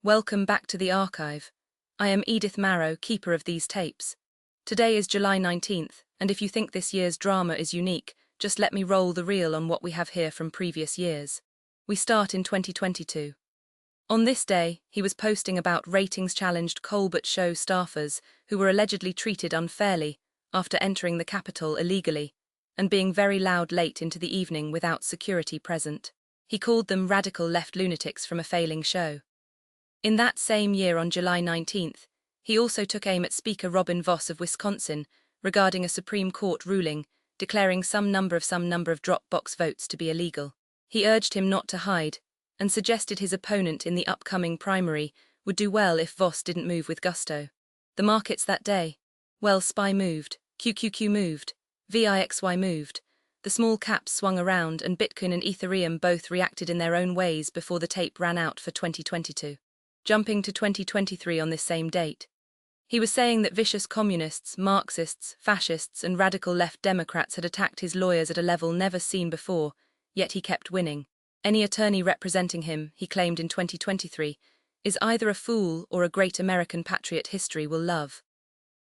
Welcome back to the archive. I am Edith Marrow, keeper of these tapes. Today is July 19th, and if you think this year's drama is unique, just let me roll the reel on what we have here from previous years. We start in 2022. On this day, he was posting about ratings-challenged Colbert show staffers who were allegedly treated unfairly after entering the Capitol illegally and being very loud late into the evening without security present. He called them radical left lunatics from a failing show. In that same year on July 19th, he also took aim at Speaker Robin Vos of Wisconsin regarding a Supreme Court ruling declaring some number of drop-box votes to be illegal. He urged him not to hide and suggested his opponent in the upcoming primary would do well if Vos didn't move with gusto. The markets that day? Well, SPY moved, QQQ moved, VIXY moved. The small caps swung around and Bitcoin and Ethereum both reacted in their own ways before the tape ran out for 2022. Jumping to 2023 on this same date. He was saying that vicious communists, Marxists, fascists and radical left Democrats had attacked his lawyers at a level never seen before, yet he kept winning. Any attorney representing him, he claimed in 2023, is either a fool or a great American patriot history will love.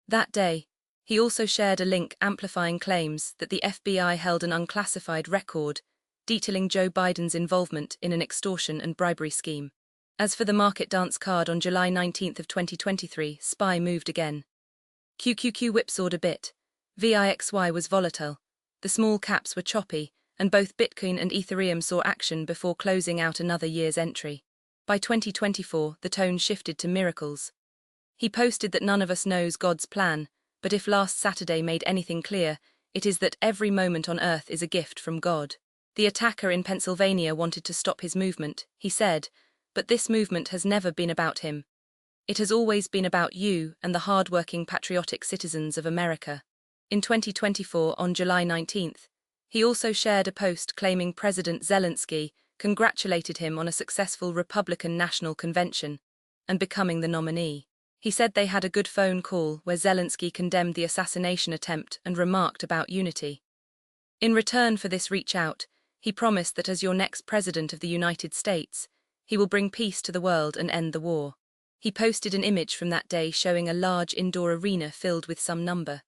That day, he also shared a link amplifying claims that the FBI held an unclassified record detailing Joe Biden's involvement in an extortion and bribery scheme. As for the market dance card on July 19th of 2023, SPY moved again. QQQ whipsawed a bit. VIXY was volatile. The small caps were choppy, and both Bitcoin and Ethereum saw action before closing out another year's entry. By 2024, the tone shifted to miracles. He posted that none of us knows God's plan, but if last Saturday made anything clear, it is that every moment on earth is a gift from God. The attacker in Pennsylvania wanted to stop his movement, he said, but this movement has never been about him. It has always been about you and the hard-working patriotic citizens of America. In 2024, on July 19th, he also shared a post claiming President Zelensky congratulated him on a successful Republican National Convention and becoming the nominee. He said they had a good phone call where Zelensky condemned the assassination attempt and remarked about unity. In return for this reach out, he promised that as your next president of the United States, he will bring peace to the world and end the war. He posted an image from that day showing a large indoor arena filled with some number.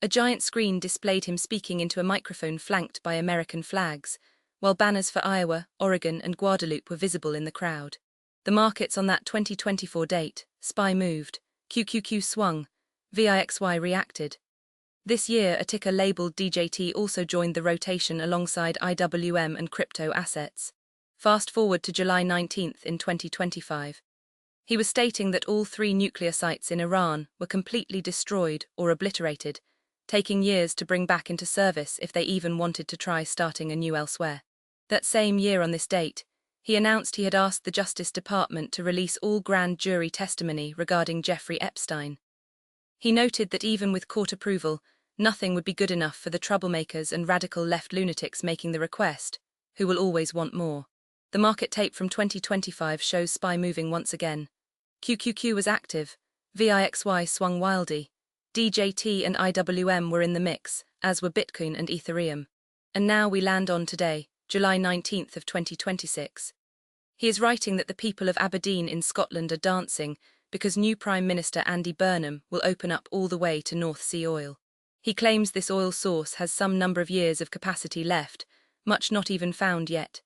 A giant screen displayed him speaking into a microphone flanked by American flags, while banners for Iowa, Oregon and Guadeloupe were visible in the crowd. The markets on that 2024 date, SPY moved, QQQ swung, VIXY reacted. This year, a ticker labeled DJT also joined the rotation alongside IWM and crypto assets. Fast forward to July 19th in 2025. He was stating that all 3 nuclear sites in Iran were completely destroyed or obliterated, taking years to bring back into service if they even wanted to try starting anew elsewhere. That same year on this date, he announced he had asked the Justice Department to release all grand jury testimony regarding Jeffrey Epstein. He noted that even with court approval, nothing would be good enough for the troublemakers and radical left lunatics making the request, who will always want more. The market tape from 2025 shows SPY moving once again. QQQ was active, VIXY swung wildly, DJT and IWM were in the mix, as were Bitcoin and Ethereum. And now we land on today, July 19th of 2026. He is writing that the people of Aberdeen in Scotland are dancing because new Prime Minister Andy Burnham will open up all the way to North Sea oil. He claims this oil source has some number of years of capacity left, much not even found yet.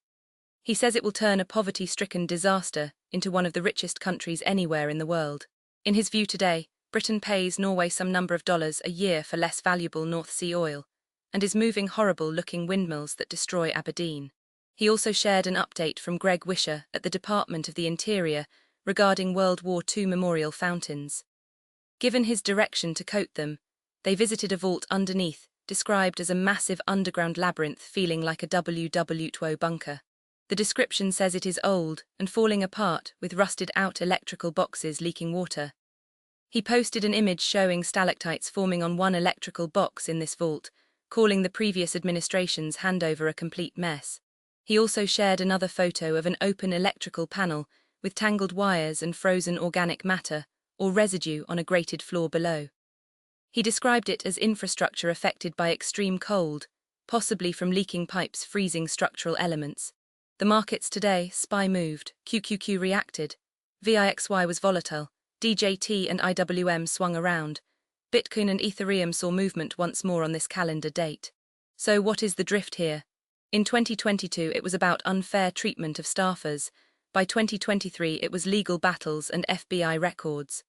He says it will turn a poverty-stricken disaster into one of the richest countries anywhere in the world. In his view today, Britain pays Norway some number of dollars a year for less valuable North Sea oil, and is moving horrible-looking windmills that destroy Aberdeen. He also shared an update from Greg Wisher at the Department of the Interior regarding World War II memorial fountains. Given his direction to coat them, they visited a vault underneath, described as a massive underground labyrinth feeling like a WW2 bunker. The description says it is old and falling apart with rusted-out electrical boxes leaking water. He posted an image showing stalactites forming on one electrical box in this vault, calling the previous administration's handover a complete mess. He also shared another photo of an open electrical panel with tangled wires and frozen organic matter or residue on a grated floor below. He described it as infrastructure affected by extreme cold, possibly from leaking pipes freezing structural elements. The markets today, SPY moved, QQQ reacted, VIXY was volatile, DJT and IWM swung around. Bitcoin and Ethereum saw movement once more on this calendar date. So what is the drift here? In 2022 it was about unfair treatment of staffers. By 2023 it was legal battles and FBI records.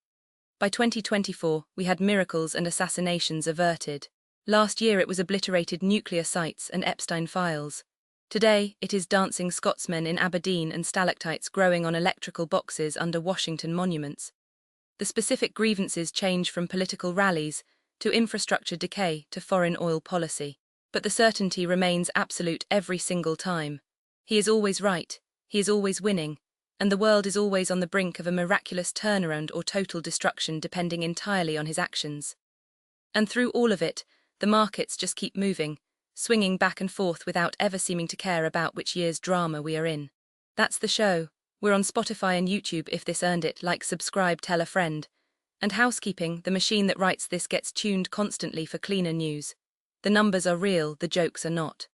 By 2024 we had miracles and assassinations averted. Last year it was obliterated nuclear sites and Epstein files. Today it is dancing Scotsmen in Aberdeen and stalactites growing on electrical boxes under Washington monuments. The specific grievances change from political rallies to infrastructure decay to foreign oil policy. But the certainty remains absolute every single time. He is always right, he is always winning, and the world is always on the brink of a miraculous turnaround or total destruction depending entirely on his actions. And through all of it, the markets just keep moving, swinging back and forth without ever seeming to care about which year's drama we are in. That's the show. We're on Spotify and YouTube if this earned it, like, subscribe, tell a friend. And housekeeping, the machine that writes this gets tuned constantly for cleaner news. The numbers are real, the jokes are not.